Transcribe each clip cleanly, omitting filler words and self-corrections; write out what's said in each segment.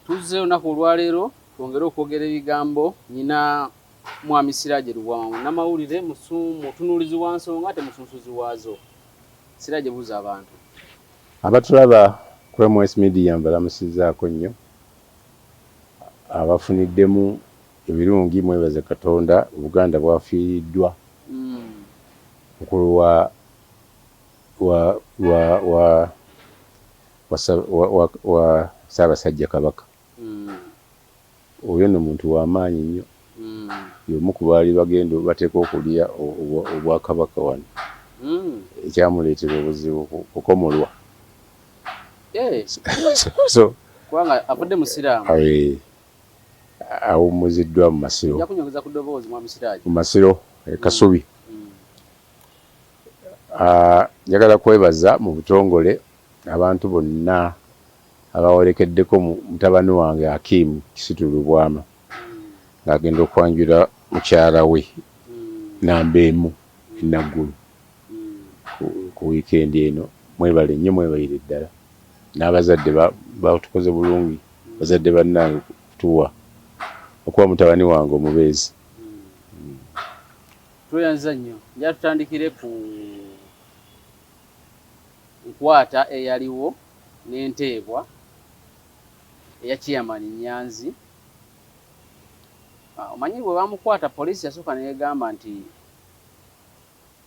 Tuzze olunaku olwaleero twongere okwogera ebigambo nyina Mwami Siraje Lubwamu namawulire mutunuulizi wa nsonga ate musunsuzi waazo. Siraje buuza abantu. Abatulaba ku MS Media mbalamusizaako nnyo. Abafuniddemu ebirungi mwebaze Katonda, Buganda bwafiiriddwa. Mukulu wa Ssaabasajja Kabaka. Oyo nno muntu w'amaanyi nnyo. Y'omu ku baali bagenda bateeka okulya obwakabaka wano. Ekyamuleetera obuzibu kukomolwa. So kubanga avudde mu Siraamu. Awummuziddwa mu Masiro. Nja kunyongeza ku ddoboozi Mwami Siraje. Mu Masiro Kasubi. Njagala kwebaza mu butongole abantu bonna abawolekeddeko mutabani wange Hakimu Kisitu Lubwama ng'agenda okwanjula mukyala we Nambeemu Naggulu ku wiikendi eno. Mwebale nnyo, mwebalire ddala n'abazadde batukoze bulungi, bazadde bannange kutuwa okuba mutabani wange omubeezi. Tweyanza nnyo. Njala tutandikire ku nkwata eyaliwo n'enteebwa eya Chairman Nyanzi. Omanyi bwe bamukwata poliisi yasooka neegamba nti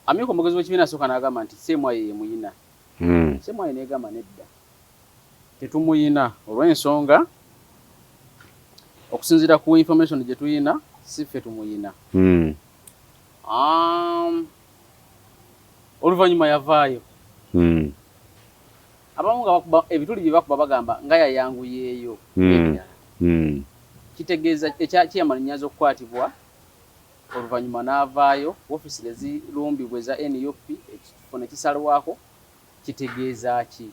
Amiko omugezi w'ekibiina asooka n'agamba nti Ssemwayo ye muyina. Ssemwayo neegamba nedda, tetumuyina olw'ensonga okusinziira ku information gye tuyina si ffe tumuyina. Oluvannyuma yavaayo. Abamu nga bakuba ebituli bye bakuba bagamba nga yayanguyeeyo. Kitegeeza ekya Chairman Nyanzi okukwatibwa oluvannyuma n'avaayo, woofiisi ne zilumbibwa eza NUP, ekifo ne kisalwako. Kitegeeza ki?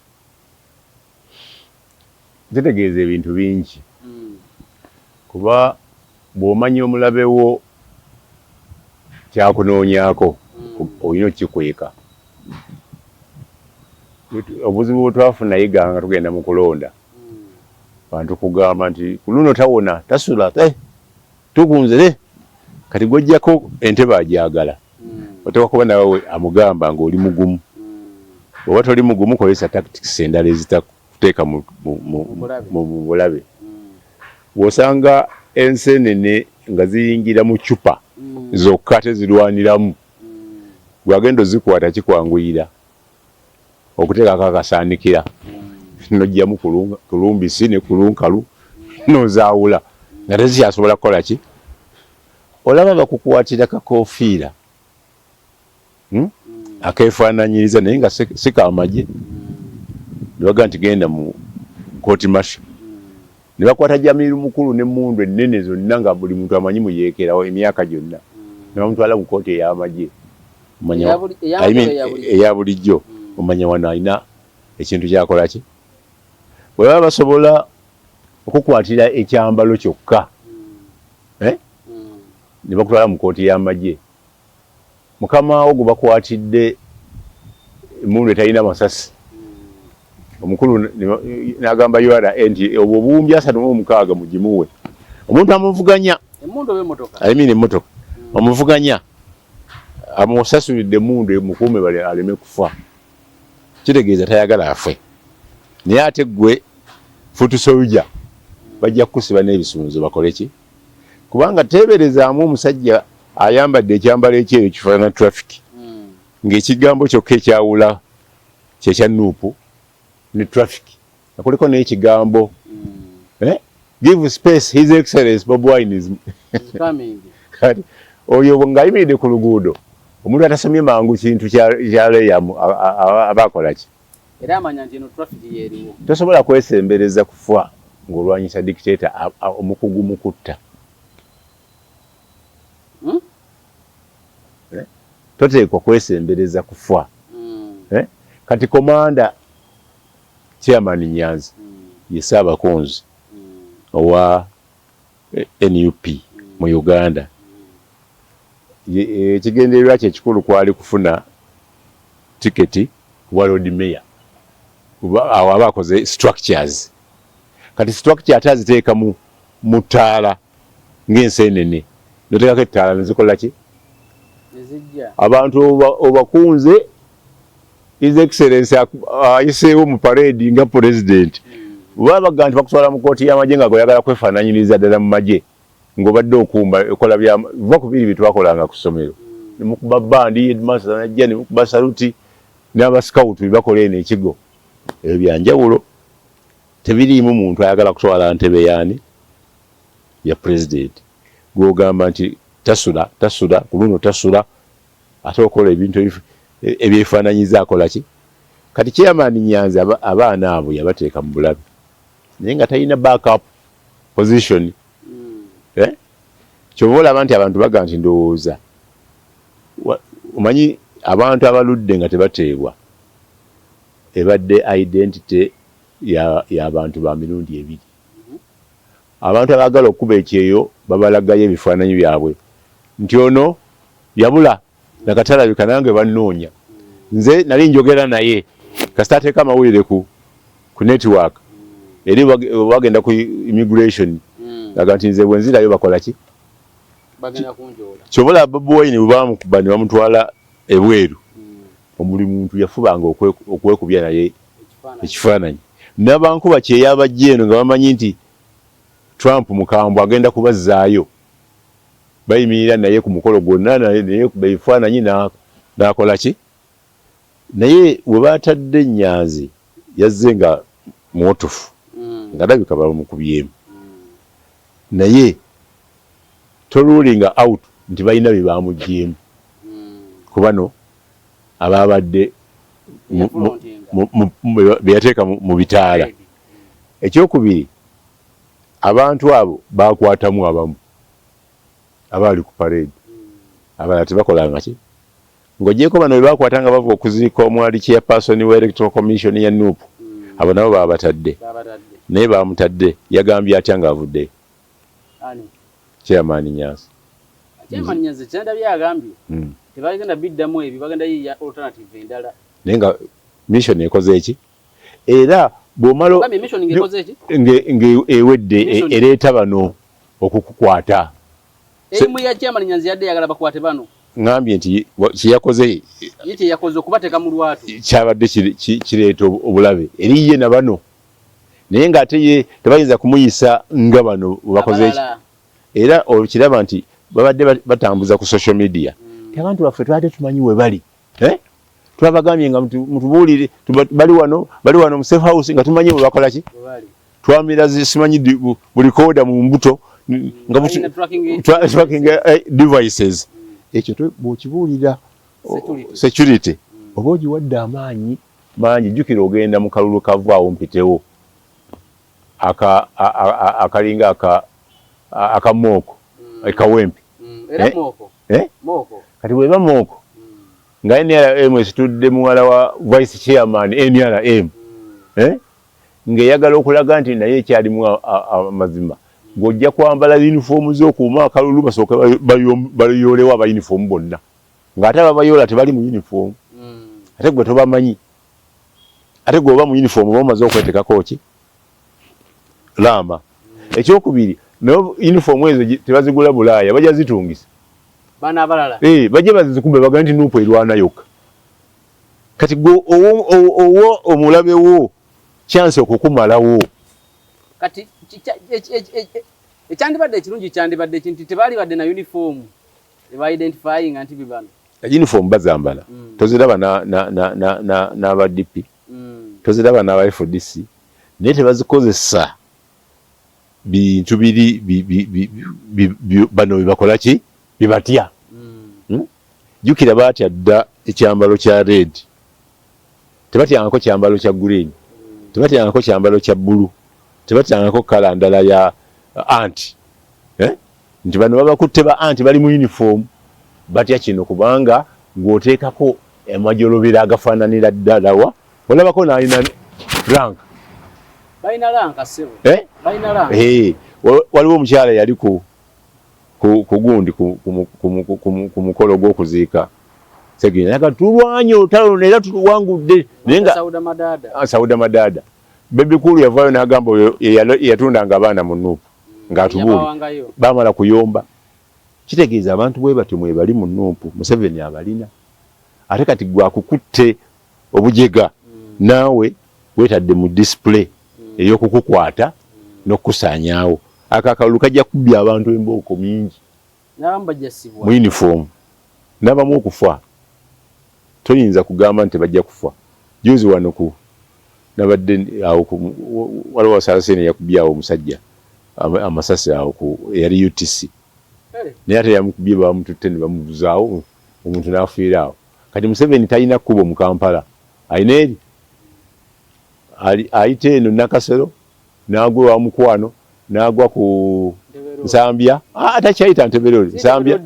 Kitegeeza ebintu bingi. Kuba bw'omanya omulabe wo kyakunoonyaako olina okikweka. Obuzibu bwe twafuna yiga nga tugenda mu kulonda, abantu kugamba nti ku luno tawona, tasula, tukunze, kati gw'ojjako entebe agyagala. Oteekwa kuba nawe amugamba ng'oli mugumu. Bw'oba toli mugumu kozesa tactics endala ezitakuteeka mu bulabe. Bw'osanga enseenene nga ziyingira mu ccupa zokka tezirwaniramu, gwagenda ozikwata kikwanguyira okuteekako akasaanikira, n'ojjamu kulumbisi ne kulunkalu n'ozaawula nga tezikyasobola kukola ki. Olaba bakukwatira kakoofiira akeefaananyiriza naye nga si kaamagye, ne baga nti genda mu kooti masho, ne bakwata Jamiru mukulu n'emmundu ennene zonna nga buli muntu amanyi muyeekerawo emyaka gyonna, ne bamutwala mu kooti ey'amagye eya bulijjo. Omanya wano alina ekintu kyakola ki. Bwe baba basobola okukwatira ekyambalo kyokka ne bakutwala mu kooti y'amagye, mukama wo gwe bakwatidde emmundu etalina masasi, omukulu n'agamba URA nti obwo buwumbi 36 mugimuwe. Omuntu amuvuganya emmotoka amuvuganya amusasulidde emmundu mukuume bali aleme kufa. Kitegeeza tayagala afe. Naye ate gwe futu soldier bajja kukusiba n'ebisunzo bakole ki? Kubanga teeberezaamu omusajja ayambadde ekyambalo ekyeyo kifaanana traffic, ng'ekigambo kyokka ekyawula kyekya nuupu ne traffic nga kuliko n'ekigambo give space, His Excellency Bobi Wine is coming. Oyo ng'ayimiridde ku luguudo, omuntu atasomye mangu kintu kyaleeyamu abakola ki? Era amanya nti eno traffic yeeriwo. Tosobola kwesembereza kufa ng'olwanyisa dictator omukugu mukutta. Toteekwa kwesembereza kufa. Kati komanda Chairman Nyanzi ye Ssaabakonzi owa NUP mu Uganda. Ekigendererwa kye ekikulu kwali kufuna tiketi wa road mayor. Awo abakoze structures kati structure ataziteeka mu ttaala ng'enseenene noteekako ettaala nezikola ki abantu obakunze His Excellency ayiseewo mu parade nga president babaga nti bakutwala mu kooti y'amagye nga goyagala kwefaananyiriza ddala mu magye ng'obadde okumba ekola va ku biri byetwakolanga ku ssomero nemukuba bandi headmaster najja nemukuba saluti n'abascout bebakola eno ekigo ebyo byanjawulo tebiriimu muntu ayagala kutwala ntebe yaani ya president gwogamba nti tasula ku luno tasula ate okola ebintu ebyefaananyiza akola ki kati chairman Nyanzi abaana abo yabateeka mu bulabe naye nga talina backup position kyova olaba nti abantu baga nti ndowooza omanyi abantu abaludde nga tebateebwa ebadde identity y'abantu ba mirundi ebiri abantu abaagala okuba ekyeyo babalagayo ebifaananyi byabwe nti ono yabula nakatalabika nange bannoonya nze nali njogera naye kasita ateeka amawulire ku network eri bagenda ku immigration aga nti nze bwenzirayo bakola ki kyobola Bobi Wine bwe bamukuba ne bamutwala ebweru omuli muntu yafubanga okwekubya naye ekifaananyi n'abankuba kyeyabajja eno nga bamanyi nti Trump mukambwe agenda kubazzaayo bayimirira naye ku mukolo gwonna naye ebifaananyi n'akola ki naye we baatadde Nyanzi yazze nga mwotofu nga labika bamukubyemu naye tolulinga out nti balina bye bamuggyemu kubano ababadde beyateeka mu bitaala ekyokubiri abantu abo bakwatamu abamu abaali ku parade abalala tebakolanga ki ng'ogyeko bano bwe bakwatanga bava okuziika omwali chairperson wa electoral commission ya NUP abo nabo baabatadde naye baamutadde yagambye atya ng'avudde chairman Nyanzi kyenda byagambye tebagenda biddamu ebyo bagenda yiya alternative endala naye nga mission ekoze eki era bw'omala ng'ewedde ereeta bano okukukwata emu ya chairman Nyanzi yadde yagala bakwate bano ngambye nti kiyakoze yite yakoze okubateeka mu lwatu kyabadde kireeta obulabe eri ye na bano naye ng'ate ye tebayinza kumuyisa nga bano bakoze eki era okiraba nti babadde batambuza ku social media ti abantu baffe twate tumanyi we bali twabagambye nga mutubuulire bali wano mu safe house nga tumanyi we bakola ki twamira simanyi buli kooda mu mbuto nga tracking devices ekyo bw'okibuulira security oba ogiwadde amaanyi mangi jjukira ogenda mu kalulu kavaawo mpitewo akalinga akamooko ekawempe kati bweba mooko nga NRM esitudde muwala wa vice chairman NRM ng'eyagala okulaga nti naye ekyalimu amazima ng'ojja kwambala yunifoomu z'okuuma akalulu basooke bayoolewo abayunifoomu bonna ng'ate ababayoola tebali mu yunifoomu ate gwe tobamanyi ate gwe oba mu yunifoomu oba omaze okwetekako ki lamba ekyokubiri naye yunifoomu ezo tebazigula Bulaaya bajja zitungisa bana abalala bajje bazikube baga nti Nuupu erwana yokka kati gwe owo omulabewo chance okukumalawo kati ekyandibadde ekirungi kyandibadde kinti tebali badde na uniform eba identifying anti bibano uniform bazambala toziraba n'aba DP toziraba n'aba FDC naye tebazikozesa bintu biri bano bibakola ki bibatya jukira batya dda ekyambalo kya red tebatyangako kyambalo kya green tebatyangako kyambalo kya blue tebatyangako kala ndala ya anti nti bano babakutte ba anti bali mu uniform batya kino kubanga ng'oteekako amajolobera agafaananira ddalawa olabako n'alina rank balina rank sebo balina rank waliwo omukyala yali ku gundi ku mukolo gw'okuziika Segina yaga tulwanye olutalo era tuluwangudde naye nga Sauda Madada Baby Cool yavayo n'agamba yatundanga abaana mu Nuupu ng'atubuuli baamala kuyomba. Kitegeeza abantu bwe batyo mwe bali mu Nuupu, Museveni abalina. Ate kati gwakukutte obujega naawe weetadde mu display ey'okukukwata n'okukusaanyaawo. Akakalulu kajja kubbya abantu embooko mingi mu uniform n'abamu okufa. Toyinza kugamba nti bajja kufa. Juzi wano ku nabadde awo waliwo Salasene yakubyawo omusajja amasasi awo yali UTC. Naye ate yamukubye bamututte ne bamuvuzaawo omuntu n'afiira awo. Kati Museveni talina kkubo mu Kampala. Alina eri ayite eno Nakasero n'agwa wa Mukwano n'agwa ku Nsambya. Atakyayita Ntebe Road. Nsambya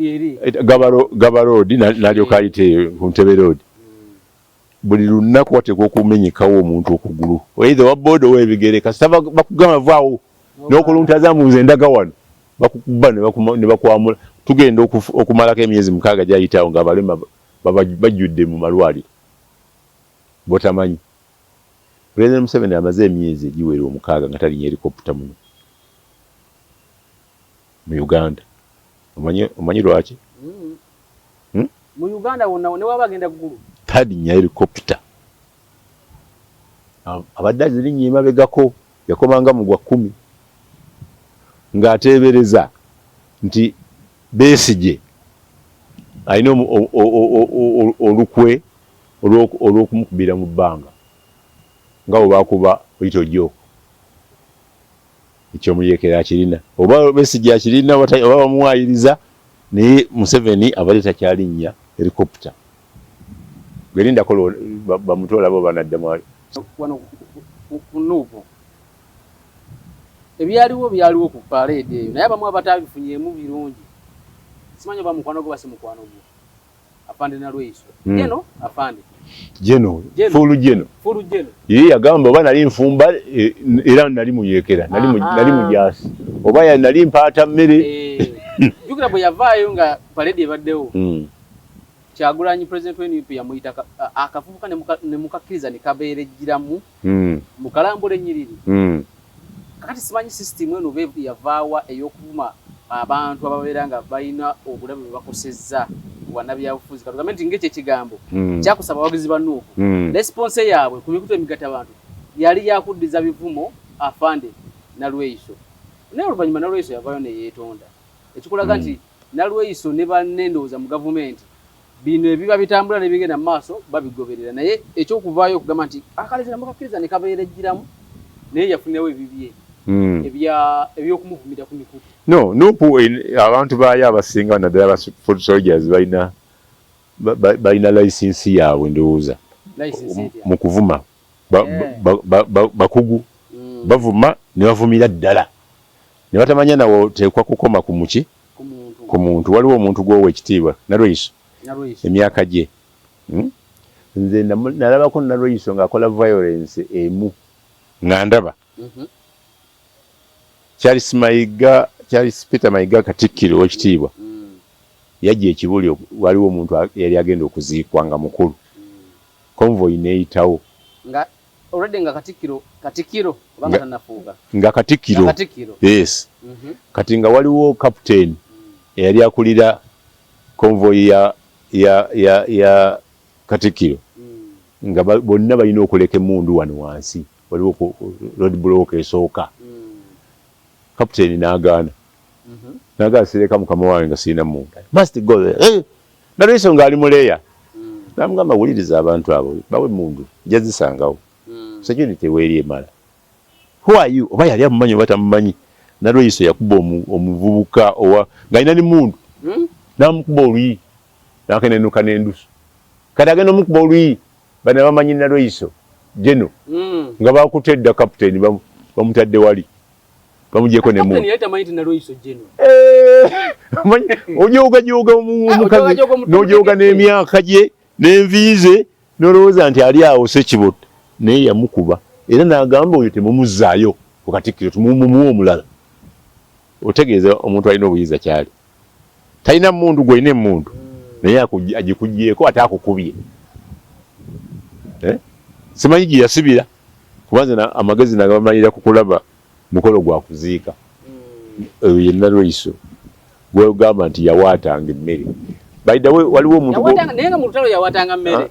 Gaba Road n'alyoka ayite ku Ntebe Road. Buli lunaku wateekwa okumenyekawo omuntu okugulu. Either wa boda owa ebigere kasita bakugamba vaawo n'okuluntazamu nze ndaga wano. Bakukuba ne bakwamula. Tugenda okumalako emyezi 6 gyayitawo ng'abalema bajjudde mu malwaliro. Botamanyi. President Museveni amaze emyezi egiwera 6 nga talinnya helikopta muno mu Uganda. Omanyi lwaki? Mu Uganda wonna ne wabagenda ggulu. Talinnya helikopta. Abadde azirinnye emabegako yakomanga mu gwa 10 ng'ateebereza nti Besigye alina olukwe olw'okumukubira mu bbanga nga bwe baakuba Oyito Jjo. Ekyomuyekera akirina oba Besigye akirina oba bamuwayiriza naye Museveni abadde takyalinnya helikopta. Gerindako bamutoola bo banaddamu wano ku Nuupu. Byaliwo ku parade eyo naye abamu abatabifunyeemu birungi. Simanyi oba mukwano gwo basi mukwano gwo. Afande na Lweyiso. Jeno afande. Jeno. Fulu Jeno. Yeye yagamba oba nali nfumba era nali muyekera. Nali mujasi. Oba nali mpaata mmere. Jukira bwe yavaayo nga parade ebaddewo. Kyagulanyi president w'NUP yamuyita akafubuka ne mukakkiriza ne kabeerejjiramu mu Kalambula ennyiriri. Kakati simanyi system eno yavaawa ey'okuvuma abantu ababeera nga balina obulabe bwe bakosezza bwannabyabufuzi. Katugambe nti ng'ekyo ekigambo kyakusaba abawagizi ba Nuupu. Response yaabwe ku mikutu emigata abantu yali yakuddiza bivumo afande na Lweyiso. Naye oluvannyuma na Lweyiso yavaayo ne yeetonda. Ekikulaga nti na Lweyiso ne bannendooza mu gavumenti bino ebiba bitambula ne bigenda mu maaso babigoberera. Naye ekyokuvaayo okugamba nti akaleeta mukakkiriza ne kabeerejjiramu naye yafunawo ebibye ebyokumuvumira ku mikutu. No, Nuupu abantu baayo abasinga naddala foot soldiers balina license yaabwe ndowooza mu kuvuma. Bakugu bavuma ne bavumira ddala ne batamanya nawo teekwa kukoma ku muki ku muntu. Waliwo omuntu gwowa ekitiibwa Nalweyiso emyaka gye. Nze nalabako Nalweyiso ng'akola violence emu nga ndaba. Charles Peter Mayiga Katikkiro w'ekitiibwa yajja ekibuli waliwo omuntu yali agenda okuziikwa nga mukulu. Convoy neeyitawo already nga Katikkiro obanga tannafuuka nga Katikkiro. Yes. Kati nga waliwo captain eyali akulira convoy ya Katikkiro nga bonna balina okuleka emmundu wano wansi. Waliwo road block esooka. Captain n'agaana. N'agaana sireka mukama wange nga sirina muntu. Must go there. Nalweyiso ng'ali muleeya. Namugamba wuliriza abantu abo bawe mundu jazisangawo. Security weeri emala. Who are you? Oba yali amumanyi oba tamumanyi. Nalweyiso yakuba omuvubuka ng'alina ne mundu. N'amukuba oluyi. N'akenenuka n'endusu. Kati agenda omukuba oluyi. Bano bamanyi Nalweyiso. Jeno. Nga bakutte edda captain bamutadde wali. Bamugyeko ne mundu. Ojooga omukazi n'ojooga n'emyaka gye n'enviize n'olowooza nti ali awo Ssekibot naye yamukuba era n'agamba oyo temumuzzaayo ku Katikkiro tumumuwa omulala. Otegeeza omuntu alina obuyiza kyali. Talina mundu gw'olina emmundu naye agikugyeko ate akukubye. Simanyi gye yasibira kubanza amagezi nagamalira kukulaba mukolo gwa kuziika yenna Lweiso gwe gamba nti yawaatanga emmere by the way waliwo omuntu yawaatanga naye nga mu lutalo yawaatanga mmere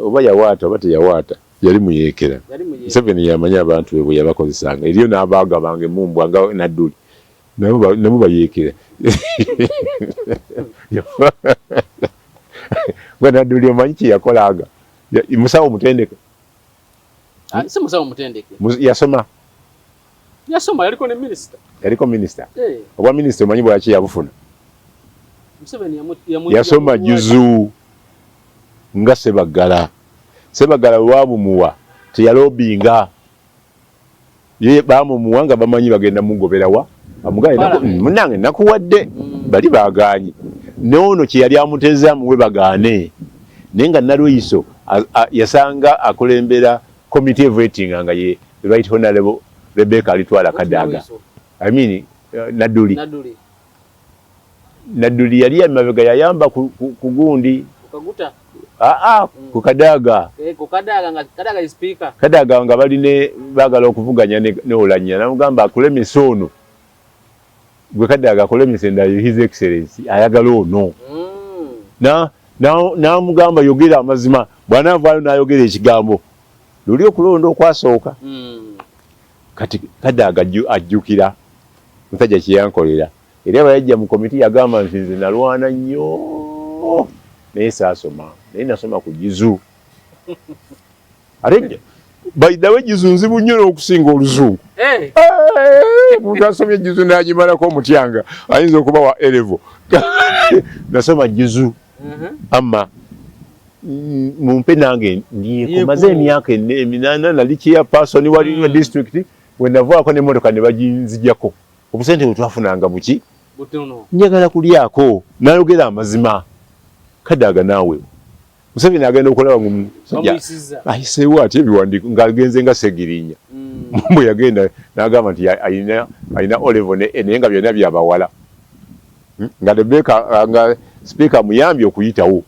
oba yawaata oba teyawaata yali muyeekera Museveni yamanya abantu bwe yabakozesanga eriyo n'abaagabanga emumbwa nga Nadduli nabo bayeekera nga Nadduli omanyi kye yakolanga musawo mutendeke si musawo mutendeke yasoma yaliko minisita obwa minisita omanyi bwaki yabufuna yasoma juzu nga Sebagala lwabumuwa teyalobinga ye bamumuwa nga bamanyi bagenda mugoberawa amugaye munange nakuwadde bali baganye noono kye yali amuteza muwe bagane nenga Nalweiso yasanga akulembera committee voting nga ye right honorable Rebecca alitwala Kadaga Nadduli yali amabega yayamba ku gundi ku Kadaga Kadaga nga baline bagala okuvuganya ne Olanya namugamba akulemesa ono gwe Kadaga akulemesa ndayo his excellency ayagala ono namugamba yogera amazima bwanavaayo n'ayogera ekigambo luli okulonda okwasooka kati Kadaga ajjukira musajja kyeyankolera era bayajja mu komiti yagamba nti nze nalwana nnyo naye saasoma naye nasoma ku Jizu ate by the way Jizu nzibu nnyo n'okusinga Oluzungu omuntu asomye Jizu n'agimalako omutyanga ayinza okuba wa elevo nasoma Jizu ama mumpe nange ndikumaze emyaka 8 nali chairperson wali district wenavaako n'emmotoka ne baginzijjako obusente bwetwafunanga buki njagala kulyako nayogera amazima Kadaga naawe Museveni agenda okulaba ayiseewo ati ebiwandiiko ng'agenze nga Segirinya bwe yagenda n'agamba nti ayina Olevo naye nga byonna byabawala nga Rebecca nga speaker muyambye okuyitawo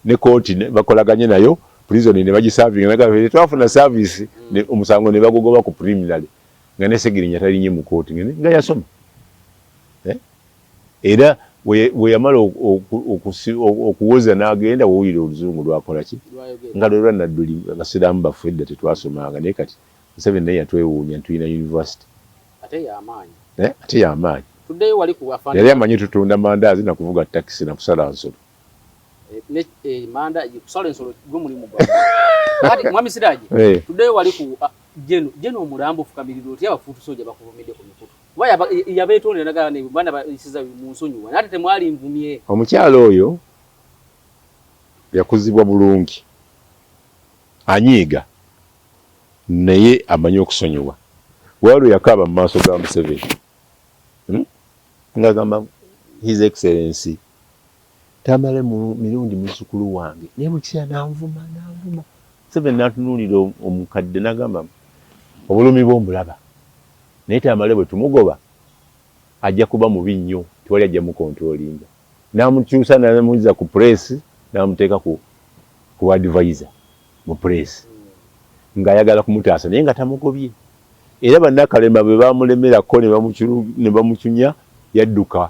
ne kooti bakolaganye nayo prison ne bagisavinga nagamba twafuna service omusango ne bagogoba ku preliminary nga ne Segirinya talinye mu kooti nga yasoma era we yamala okuwoza n'agenda wowulira Oluzungu lwakola ki nga lwera Nadduli abasiraamu baffe edda tetwasomanga naye kati Museveni naye yatwewuunya tuyina university ate y'amaanyi yali amanyi tutunda mandaazi nakuvuga takisi nakusala nsolo mwami Siraji tuddeyo wali ku jeno omulambo ofukamirira otya abafuutu soja bakuvumidde ku mikutu kuba yabeetondera nagala ne bana bayisiza mu nsonyiwa nate temwali nvumye omukyalo oyo yakuzibwa bulungi anyiiga naye amanyi okusonyiwa waliwo yakaaba mu maaso ga Museveni ngagamba his excellency tamale mu mirundi musukulu wange naye mukiseera nanvuma Museveni n'atunuulira omukadde n'agamba obulumi bw'omulaba naye tamale bwe tumugoba ajja kuba mubi nnyo tewali ajja mukontrolinga n'amukyusa n'amuyiza ku press n'amuteeka ku advisor mu press ng'ayagala kumutaasa naye nga tamugobye era bannakalema bwe bamulemerako ne bamukyunya yadduka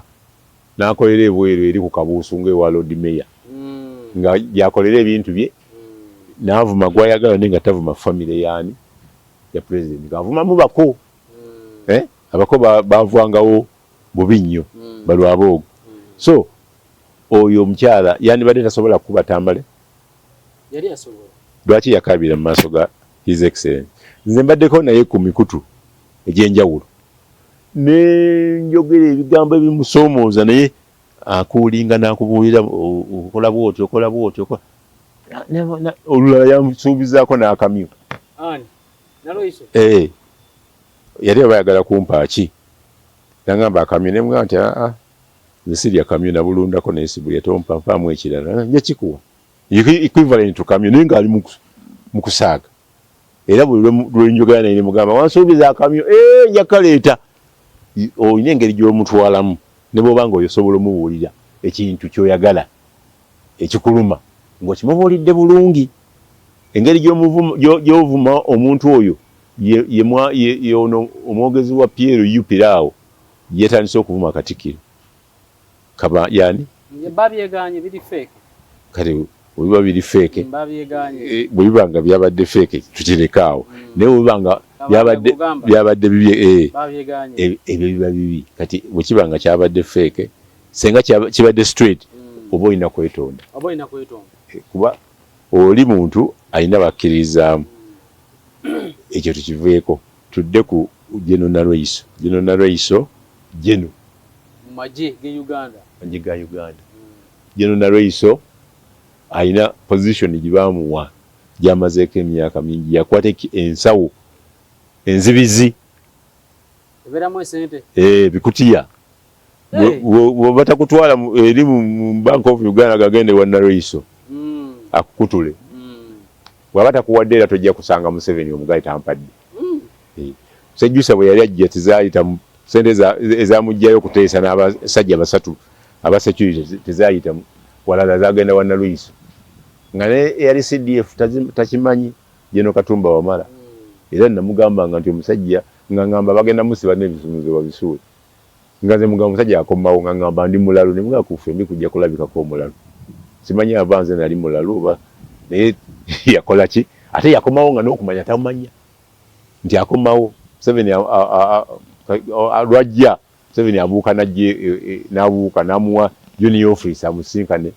n'akolera ebweru eri ku kabuusu ng'ewa Lord Mayor nga yakolera ebintu bye n'avuma gwayagala naye nga tavuma famire yaani ya president ng'avumamu bako abako bavangawo bubi nnyo balwaboogo so oyo omukyala yandibadde tasobola kuba tambale yali asobola lwaki yakabira mu maaso ga his excellence nze mbaddeko naye ku mikutu egy'enjawulo nenjogera ebigambo ebimusoomooza naye akuulinga n'akubuulira okola bwoti olulala yamusuubizaako n'akamyu yali abayagala kumpaaki nagamba akamyu nemugaa nti nze sirya kamyu nabulundako nesibulya tompampaamu ekirala nja kikuwa equivalent to kamyu naye ngaali mu kusaaga era buli lwenjogera naye nemugamba wansuubiza akamyu njakaleeta olina engeri gy'omutwalamu ne bw'oba nga oyo osobola omubuulira ekintu ky'oyagala ekikuluma ng'okimubuulidde bulungi engeri gy'ovuma omuntu oyo ye ono omwogezi wa Pierre Yupirao yetandise okuvuma Katikkiro kaba yani babyeganye biri fake kale obiba biri fake babyeganye bwibanga byabadde fake tukirekaawo naye bwibanga byabadde bibi babyeganye ebyo biba bibi kati bwekibanga kyabadde fake senga kibadde straight oba olina kwetonda kuba oli muntu alina bakkiririzaamu ekyo tukiveeko tudde ku General Raiso Geno maje ge Uganda General Raiso alina position gibamuwa gyamazeeko emyaka mingi yakwata ensawo enzibizi eberamu esente bikutiya batakutwala eri mu Bank of Uganda gagende wa Raiso akukutule bwaba takuwadde era tojja kusanga Museveni omugaali tampadde Sejjusa bwe yali ajja tezayita sente ezamugjayo okuteesa n'abasajja basatu aba security tezayita walala zagenda wa Raiso nga ne yali CDF takimanyi Jeno Katumba Wamala era namugambanga nti omusajja nga ngamba bagenda musiba n'ebisumuzo babisuule nga nze mugamba omusajja akomawo nga ngamba ndi mulalu ne muga kufe mbi kujja kulabikako omulalu simanyi avanze nali mulalu oba naye yakola ki ate yakomawo nga n'okumanya tamanya nti akomawo Museveni lwajja Museveni abuuka najje n'abuuka n'amuwa junior officer amusinkane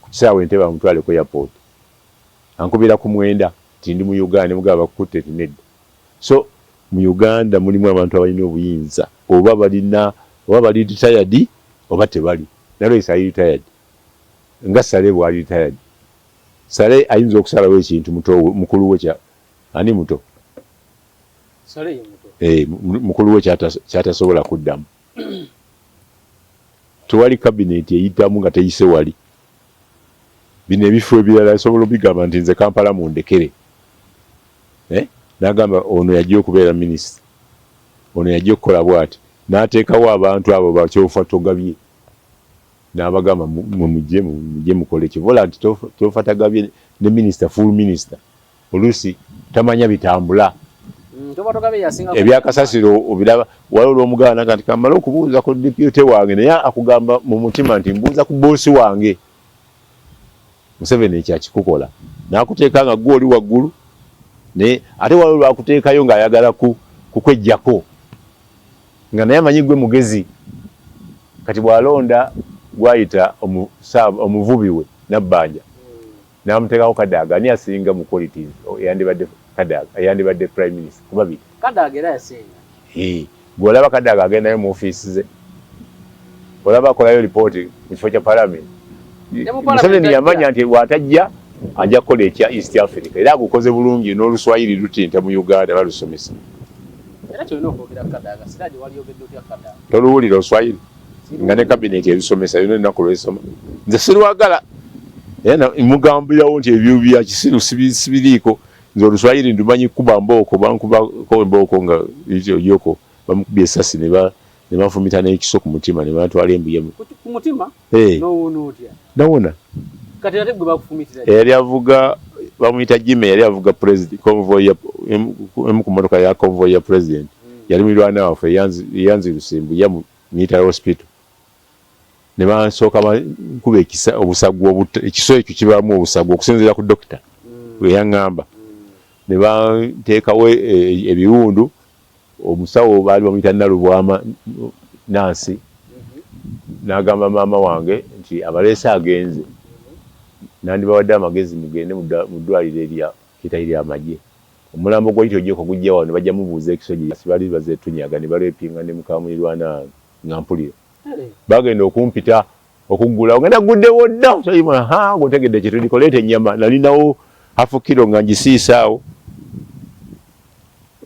ku kisaawe Entebbe amutwale ku airport ankubira ku mwenda nti ndi mu Uganda mugaba bakutte tinedda so mu Uganda mulimu abantu abalina obuyinza oba bali retired oba tebali Raiso ali retired nga Sale bwali retired Sale ayinza okusalawo ekintu mukulu we ani muto Sale muto mukulu we kyatasobola kuddamu tewali cabinet eyitamu nga teyise wali bino ebifo ebirala asobola obigamba nti nze Kampala mundekere n'agamba ono yajja okubeera minisita ono yajja okukola bw'ati n'ateekawo abantu abo bakyofa togabye n'abagamba mujje mukole kivola nti tofa tagabye ne minisita full minisita oluusi tamanya bitambula ebyakasasiro obiraba waliwo olw'omuganda nti kamala okubuuza ku deputy wange naye akugamba mu mutima nti mbuuza ku boosi wange Museveni ekyakikukola n'akuteeka nga gwe oli waggulu naye ate waliwo lwakuteekayo ng'ayagala kukwejjako nga naye amanyi gwe mugezi kati bw'alonda gwayita omuvubi we Nabbanja n'amuteekako Kadaga ani asinga mu qualities yandibadde Kadaga yandibadde prime minister kuba biri Kadaga era yasinga bw'olaba Kadaga agendayo mu ofiisi ze olaba akolayo lipooti mu kifo kya parliament Museveni yamanya nti bw'atajja ajja kukola ekya East Africa era agukoze bulungi n'Oluswayiri lutinta mu Uganda balusomesa era kyolina okwogera Kadaga siraje waliyogedde otya Kadaga toluwulira Oluswayiri nga ne cabinet ebisomesa yonna ennaku lwesoma nze sirwagala era mugambirawo nti ebyo bya kisiru sibiriiko nze Oluswayiri ndumanyi kuba mbooko bankubako embooko nga yoko bamukubye essasi ne bafumita n'ekiso ku mutima ne batwala embuye ku mutima n'owuuna otya nawona kati ate gwe bakufumitira yali avuga bamuyita Jimmy yali avuga president convoy emu ku motoka ya convoy ya president yali milwana waffe yanzi Lusimbu ya military hospital ne bansooka bankuba obusagwa ekiso ekyo kibaamu obusagwa okusinziira ku dokita we yaŋŋamba ne banteekawo ebiwundu omusawo baali bamuyita Nalubwama Nansi n'agamba maama wange nti abaleese agenze nandibawadde amagezi mugende mu ddwaliro kitayiri amagye omulambo gwayita ojjeko gujja wano bajja mubuuza ekisoji bali bazeetunyaga ne balwepinga ne mukamulirwana nga mpulira bagenda okumpita okuggula ogenda guddewo dda gwotegedde kyetudiko leeta ennyama nalinawo hafu kiro nga ngisiisaawo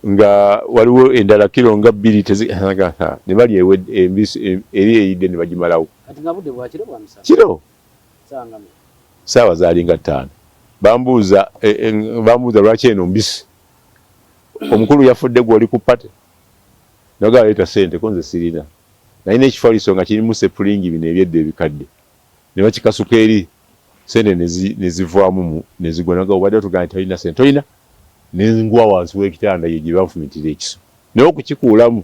nga waliwo endala kiro nga 2 ne bali eri eyidde ne bagimalawo kiro saawa zaalinga 5 bambuuza lwaki eno mbisi omukulu yafudde gwe oli ku pate naga leeta sente ko nze sirina nalina ekifaliso nga kirimu sepulingi bino ebyedde ebikadde ne bakikasuka eri sente ne zivaamu ne zigwa naga obadde otugamba nti olina sente olina nengwa wansi w'ekitanda ye gye banfumitira ekiso naye okukikuulamu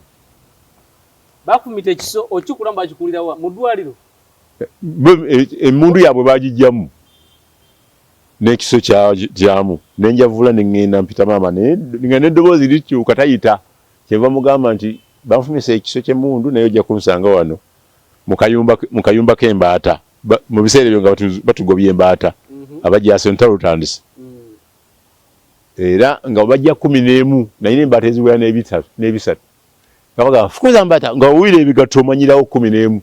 bafumita ekiso okikulamu bakikulira wa mu ddwaliro emmundu yaabwe bagijjamu n'ekiso kyamu nenjavula neŋŋenda mpita maama nga n'eddoboozi likyuka tayita kyeva mugamba nti banfumisa ekiso ky'emmundu naye ojja kunsanga wano mu kayumba k'embaata mu biseera ebyo nga batugobya embaata abajaasi ntalo lutandise era nga bajja 11 naye embaata eziwera n'ebisatu nga bagamba fukuza mbaata nga owuira ebigatto omanyirawo 11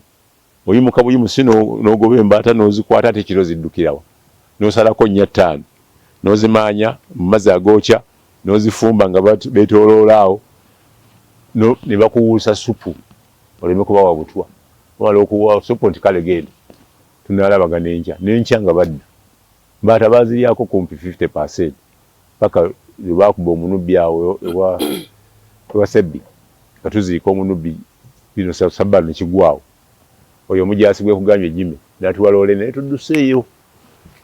oyimuka buyimusi n'ogoba embaata n'ozikwata ate ekiro ziddukirawa n'osalako 5 n'ozimaanya mu mazzi agookya n'ozifumba nga beetooloolaawo ne bakuwuusa supu oleme kubawa butwa wala okuwa supu nti kale genda tunalabaga n'enkya nga badda mbaata baziryako kumpi 50% paka bakuba omunubbi awo ewa sebbi katuziika omunubbi bino sabbalo nekigwawo oyo omujaasi gwekugambye jime natuwaloole naye tudduseeyo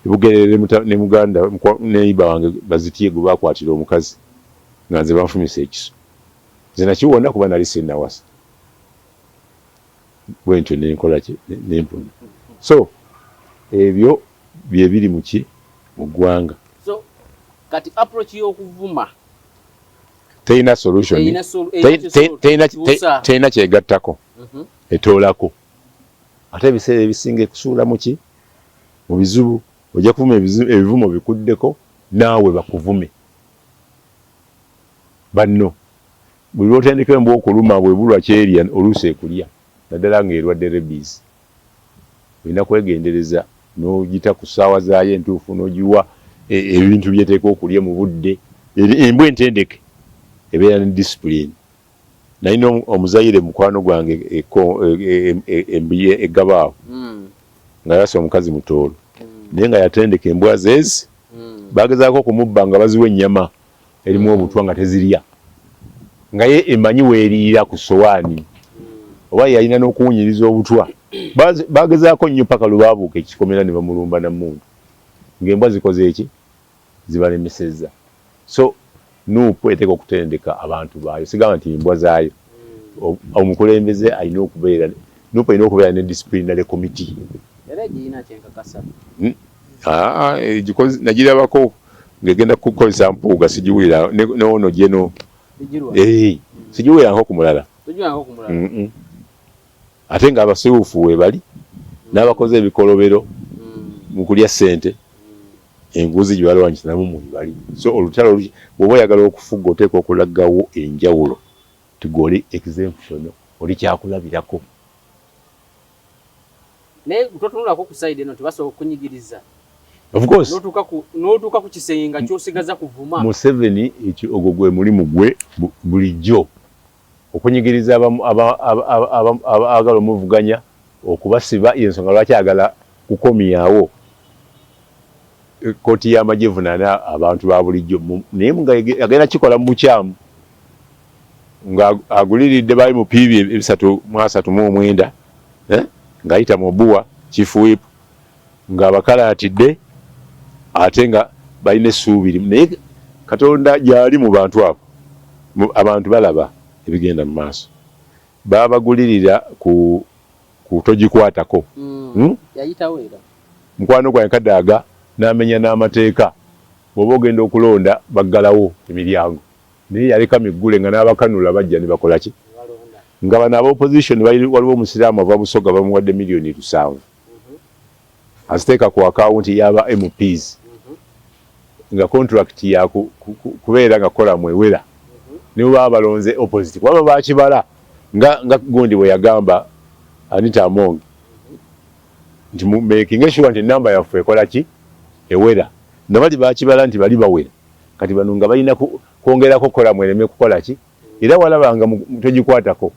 ebugerere ne muganda neiba wange bazitye gwe bakwatira omukazi nga nze banfumisa ekiso nze nakiwona kuba nali sinnawasa bwentyo nenkola nempuna so ebyo bye biri muki mu ggwanga so kati approach y'okuvuma teyina solution teyina kyegattako etoolako ate ebiseera ebisinga ekusuula muki mu bizibu ojja kuvuma ebivumo bikuddeko naawe bakuvume banno buli lwotendeka embwa okuluma bwebulwa kyerya oluusi ekulya naddala ng'erwadde rebies olina kwegendereza n'ogita ku ssaawa zaayo entuufu n'ogiwa ebintu byeteeka okulya mu budde embwa entendeke ebeera ne discipline nalina omuzayire mukwano gwange egabaawo nga yasa omukazi mutoolo naye nga yatendeka embwa zeezi bagezaako okumubba nga baziwa ennyama erimu obutwa nga tezirya nga ye emanyi weeriira ku sowaani oba yalina n'okuwunyiriza obutwa bagezaako nnyo paka lwebaabuuka ekikomera ne bamulumba nammundu ng'embwa zikoze eki zibalemesezza so nuupu eteeka okutendeka abantu baayo sigamba nti embwa zaayo omukulembeze alina okubeera nuupu alina okubeera ne disciplinary committee era giyina kyenkakasa nagirabako ng'egenda kukozesa mpuuga sigiwulira newono gyeno sigiwuliranko ku mulala ate nga abasiwufu we bali n'abakoze ebikolobero mu kulya ssente enguzi gye balwanyisanamu mwe bali so olutalo bw'oba oyagala okufuga oteeka okulagawo enjawulo tigoli exemption oli kyakulabirako naye totunulako ku side eno tebasobola okunyigiriza of course n'otuuka ku kisenge nga kyosigaza kuvuma Museveni ekyo ogwo gwe mulimu gwe bulijjo okunyigiriza abagala omuvuganya okubasiba y'ensonga lwaki agala kukomyawo kooti y'amagye evunaana abantu ba bulijjo naye nga agenda kikola mu bukyamu nga aguliridde bali mu piibi 339 ng'ayita mu bbuwa chief whip ng'abakalaatidde ate nga balina essuubiri naye Katonda gyali mu bantu abo abantu balaba ebigenda mu maaso babagulirira ku togikwatako yayitawo era mukwano gwange Kadaaga n'amenya n'amateeka bw'oba ogenda okulonda baggalawo emiryango naye yaleka miggule nga n'abakanula bajja ne bakola ki nga bano ab'opposition waliwo omusiraamu ava Busoga bamuwadde miliyoni 7 aziteeka ku akawunti y'aba MPs nga contract ya kubeera nga kola mwewera ne baba balonze opposite waba bakibala nga gundi bwe yagamba Anita Among nti making sure nti namba yaffe ekola ki ewera nabali bakibala nti bali bawera kati bano nga balina kwongerako kola mwereme kukola ki era walabanga togikwatako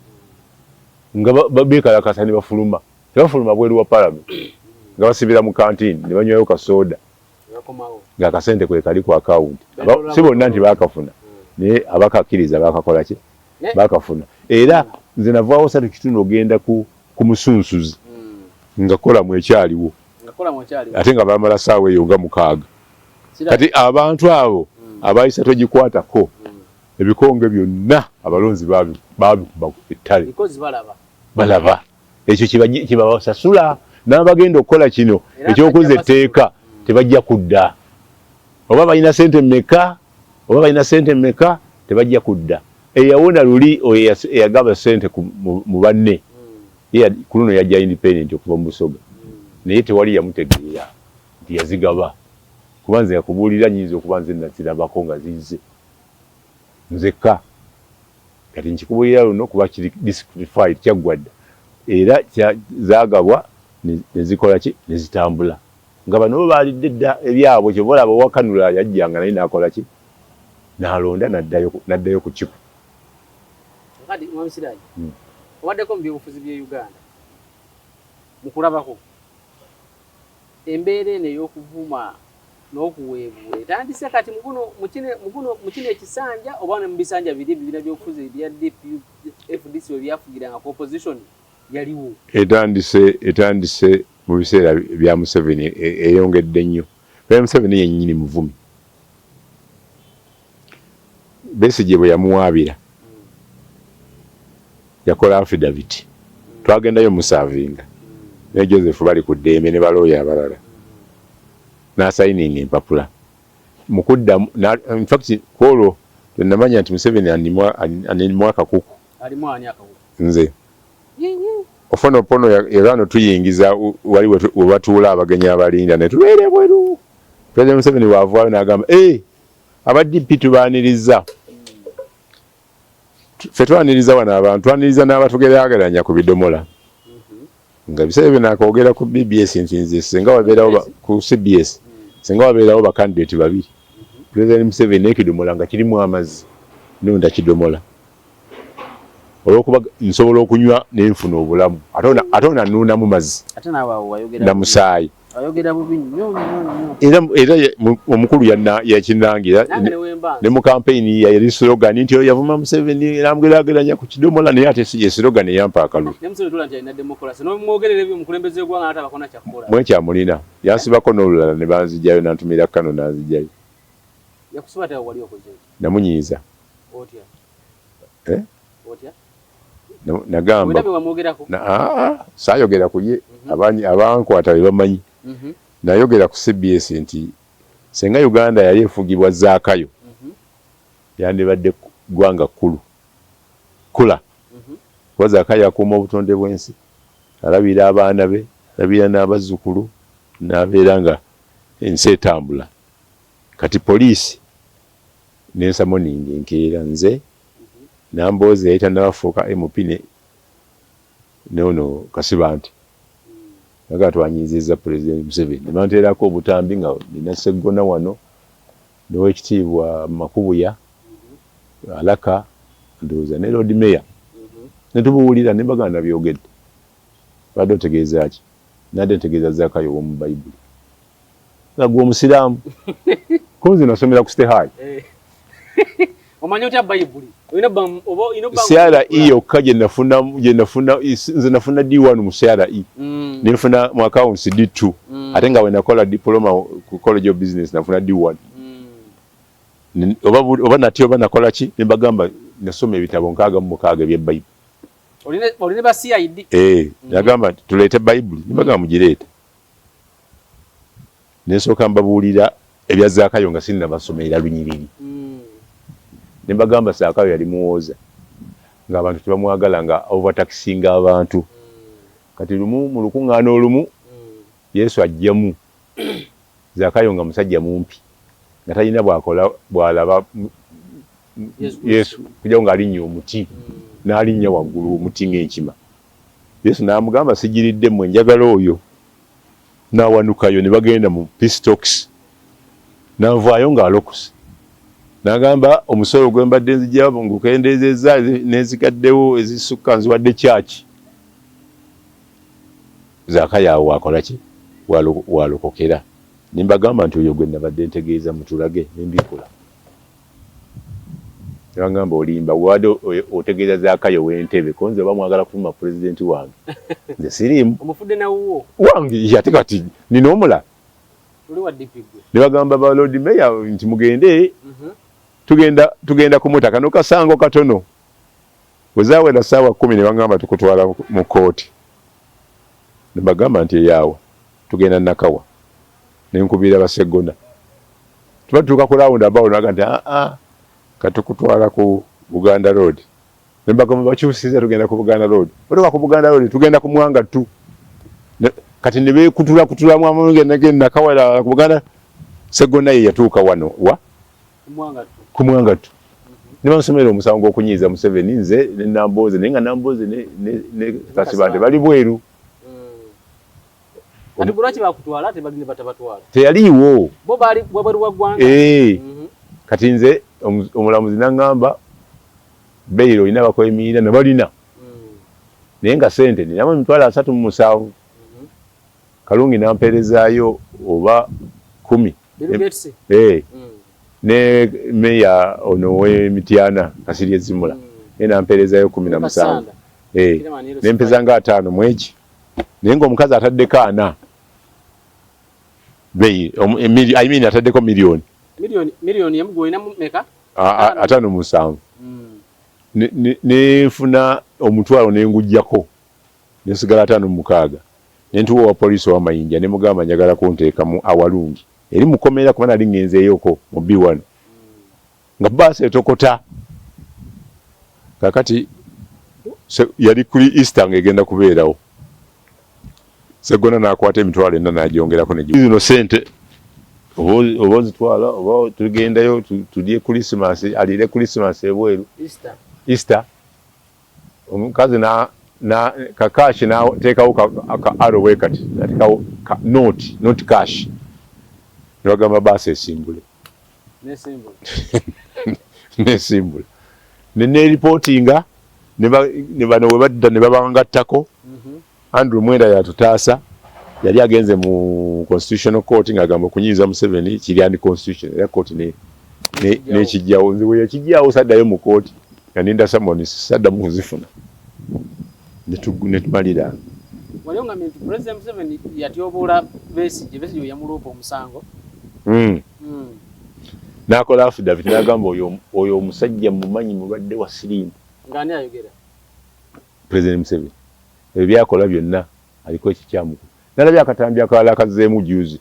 nga bekalakasa ne bafuluma tebafuluma bweru wa parliament nga basibira mu canteen ne banywayo ka soda nga akasente kwe kali ku account si bonna nti bakafuna naye abakakkiriza bakakola ki bakafuna era nze navaawo 3 kitundu ogenda ku musunsuzi nga kola mu ekyaliwo ate nga bamala saawa eyo nga 6 kati abantu abo abayisa togikwatako ebikonge byonna abalonzi babikuba ettale balaba ekyo kibabasasula n'abagenda okukola kino ekyokuza etteeka tebajja kudda oba balina sente mmeka tebajja kudda eyawona luli eyagaba sente mu banne ku luno yajja independent okuva mu Busoga naye tewali yamutegeera nti yazigaba kuba nze yakubuulira nyinza okuba nze nazirabako nga zize nzekka kati nkikubuulira luno kuba kiri disqualified kyaggwadda era zagabwa nezikola ki nezitambula nga bano bo baalidde dda ebyabwe kyobalaba wakanula yajjanga naye nakola ki n'alonda n'addayo ku kiku kati Mwamusiraaji owaddeko mu byobufuzi by'e Uganda mu kulabako embeera eno ey'okuvuma n'okuweebuula etandise kati mu kino ekisanja oba ne mu bisanja biri ebibiina by'obufuzi ebya FDC we byafugiranga ku opposition yaliwo etandise mu biseera bya Museveni eyongedde nnyo Museveni yennyini muvumi Besigye bwe yamuwaabira yakola affidavit twagendayo musavinga ne Joseph bali ku ddembe ne balooya abalala n'asayininga empapula mu kuddamu in fact kwolwo namanya nti Museveni animwa akakuku nze ofonopono erano tuyingiza wali webatuula abagenyi abalinda ne tubeere bweru President Museveni waavaayo n'agamba aba DP tubaaniriza ffe twaniriza wano abantu twaniriza n'abatugeraageranya ku bidomola nga biseera byo nakoogera ku BBS nti singa wabeerawo ku CBS singa wabeerawo bakandidate babiri President Museveni n'ekidomola nga kirimu amazzi nunda kidomola olwokuba nsobola okunywa n'enfuna obulamu ate onanuuna mu mazzi namusaayi era omukulu yakinangira ne mu kampeyini yali slogan nti yavuma Museveni namugerageranya ku kidomola naye ate si ye slogan eyampa akalulu mwekyamulina yansibako n'olulala ne banzijjayo nantumira Kano nanzijjayo namunyiiza nagamba saayogera ku ye abankwata be bamanyi nayogera ku CBS nti senga Uganda yali efugibwa Zaakayo yandibadde ggwanga kula kuba Zaakayo akuuma obutonde bw'ensi alabira abaana be alabira n'abazzukulu n'abeera nga ensi etambula kati poliisi n'ensamo ningi enkeera nze Namboozi yayita n'abafuuka MP nono Kasibanti naga twanyiizizza President Museveni ne banteerako obutambi nga nina Sseggona wano n'owekitiibwa Makubuya Alaka ndowooza ne Lord Mayor ne tubuwulira ne baganda byogedde badde otegeeza ki nadde ntegeeza Zaakayo w'omu Bayibuli nga gwe omusiraamu kunzi nasomera ku State High omanyi otya Bayibuli CRE yokka gye nafuna nze nafuna D1 mu CRE nenfuna mu accounts D2 ate nga we nakola diploma ku College of Business nafuna D1 oba nati oba nakola ki ne bagamba nasoma ebitabo 66 eby'Ebbayibuli oline ba CID nagamba tuleete Bayibuli ne bagamba mugireeta nesooka mbabuulira ebya Zaakayo nga sinnabasomera lunyiriri ne bagamba Zaakayo yali muwooza ng'abantu tebamwagala nga overtaxinga abantu kati lumu mu lukuŋŋaana olumu Yesu ajjamu Zaakayo nga musajja mumpi nga talina bw'alaba Yesu kujja nga alinnya omuti n'alinnya waggulu omuti ng'enkima Yesu n'amugamba sigiridde mmwe njagala oyo n'awanukayo ne bagenda mu Peace Talks n'avaayo ng'alokuse n'agamba omusolo gwe mbadde nzijja ngukendeezezza n'ezikaddewo ezisukka nziwadde kyaki Zaakayo awo wakola ki walokokera ne mbagamba nti oyo gwe nabadde ntegeeza mutulage ne mbikola ne bagamba olimba wadde otegeeza Zaakayo w'entebe ko nze oba mwagala kufuma pulezidenti wange nze siriimu omufudde nawuwo wange ate kati nina omula tuli wa dipigwe ne bagamba ba Lord Mayor nti mugende tugenda kumuta kano kasango katono wezawe na sawa 10 ne bangamba tukutwala mu kooti ne bagamba nti yawa tugenda nakawa ne nkubira basegona tubatuka ku round about naga nti katukutwala ku Buganda Road ne bagamba bakyusiza tugenda ku Buganda Road otoka ku Buganda Road tugenda ku Mwanga tu kati ne be kutula mu amunge nakawa ku Buganda segona ye yatuuka wano wa ku Mwanga tu ne bamusomera omusango okunyiza mu 7 nze ne Namboze nenga Namboze ne Kasibande bali bweru kati bulaki bakutwala ate balini batabatwala teyaliwo bo bali bweru wa gwanga kati nze omulamuzi nangamba beiro ina bakoyimira ne balina nenga sente ni namwe mitwala 3 mu 7 Kalungi namperezaayo oba 10 ne meya ono we Mitiana Kasirye Zimula ena amperezayo 17 ne mpezanga 5 mweki nengo omukazi ataddeko 4 bei I mean ataddeko milioni yamugwe ina meka 5 mu 7 ne funa omutwalo nengujjako nesigala 5 mu 6 nentuwa wa police wa Mayinja ne mugamba njagala kunteeka mu Awalungi eri mukomera kuba nali ngenzeeyoko mu B1 nga basi etokota kakati yali kuli Easter ngegenda kubeerawo segona nakwata emitwalo 4 najongerako nezino sente obozitwala oba tugendayo tudye Christmas alire Christmas ebweru Easter omukazi na kakashi na tekawo ka arrow kati natikawo not cash nogamba basi esimbule nesimbule ne reportinga ne bano webadda ne babangattako Andrew Mwenda yatutaasa yali agenze mu constitutional court ngagamba kunyiza mu 7 kiri constitution ya court ne kijjawo nziwe yakijjawo saddayo mu court yaninda someone sadda mu zifuna ne tumalira walionga mintu president 7 yatyobola Besigye yamulopa omusango nakola affidavit nagamba oyo omusajja mumanyi mulwadde wa sirimu ngani ayogera president Museveni ebyakola byonna aliko ekikyamu nalabye akatambi akalala akazeemu juzi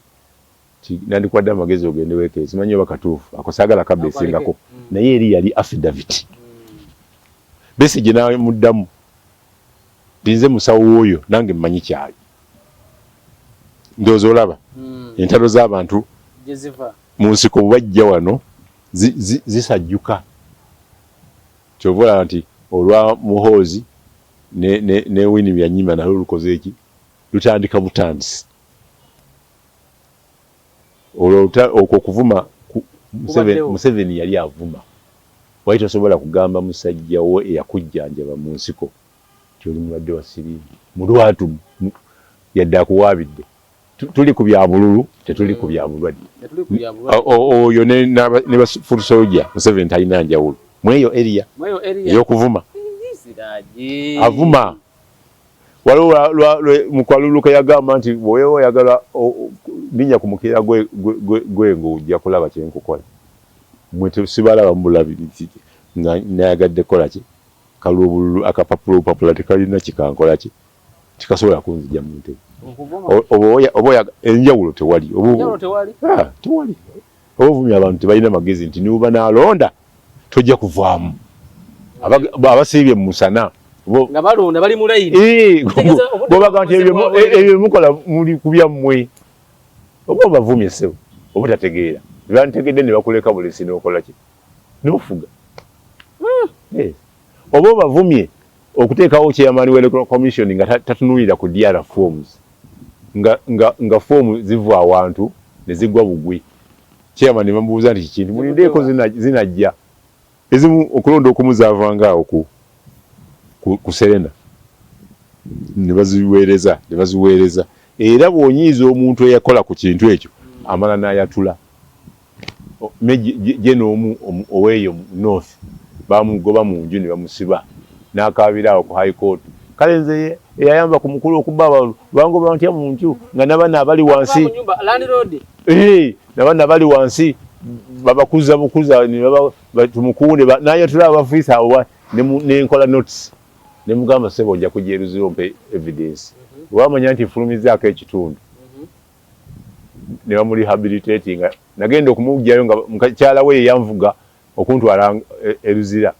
nandikwadde amagezi ogende weke simanyi oba katuufu akosagala kabesingako naye eri yali affidavit Besigye namuddamu ndinze musawo oyo nange mmanyi kyali ndowooza olaba entalo z'abantu mu nsiko bwajja wano zisajjuka kyovola nti olwa Muhoozi ne Winnie Byanyima nalo lukoze eki lutandika butandisi okwo kuvuma Museveni yali avuma wali tosobola kugamba musajja wo eyakujjanjaba mu nsiko kyoli mulwadde wa siriimu mulwatu yadde akuwaabidde tuli ku bya bululu tetuli ku bya bulwadde oyo ne full soldier Museveni talina njawulo mweyo area ey'okuvuma avuma waliwo mukwaluluka yagamba nti bwoyewo oyagala linnya ku mukeera gwengo ojja kulaba kyenkukola mwe sibalaba mubulabi nayagadde kola ki kalubululu akapapula tekalina kikankola ki tikasobola kunzija mu ntebe oba enjawulo tewali tewali obuvumya abantu tebalina magezi nti niba nalonda tojja kuvaamu abasiibye mu musana nga balonda bali mu layini bobaga nti ebyo mukola muli kubyammwe oba bavumye ssebo oba tategeera bantegedde ne bakuleka bulesi n'okola ki n'ofuga oba bavumye okuteekawo chairman w'electoral commission nga tatunulira ku DR forms nga fomu ziva awantu ne zigwa bugwi chairman bamubuuza nti kintu mulindeeko zinajja ezimu okulonda okumu zaavanga awo ku Serena ne baziweereza era bw'onyiiza omuntu eyakola ku kintu ekyo amala n'ayatula je n'omu oweeyo north bamugoba mu nju ne bamusiba n'akaabira awo ku high court kale nze eyayamba ku mukulu okuba abalulu bangoba bantya muntu nga n'abaana abali wansi n'abaana bali wansi babakuza bukuza tumukunde naye tulaba abafiisa abo nenkola notice ne mugamba sebo ojja kujeruzira ompe evidence wamanya nti nfulumizaako ekitundu ne bamurehabilitatinga nagenda okumugjayo nga mukakyala we yanvuga okuntwala eruzira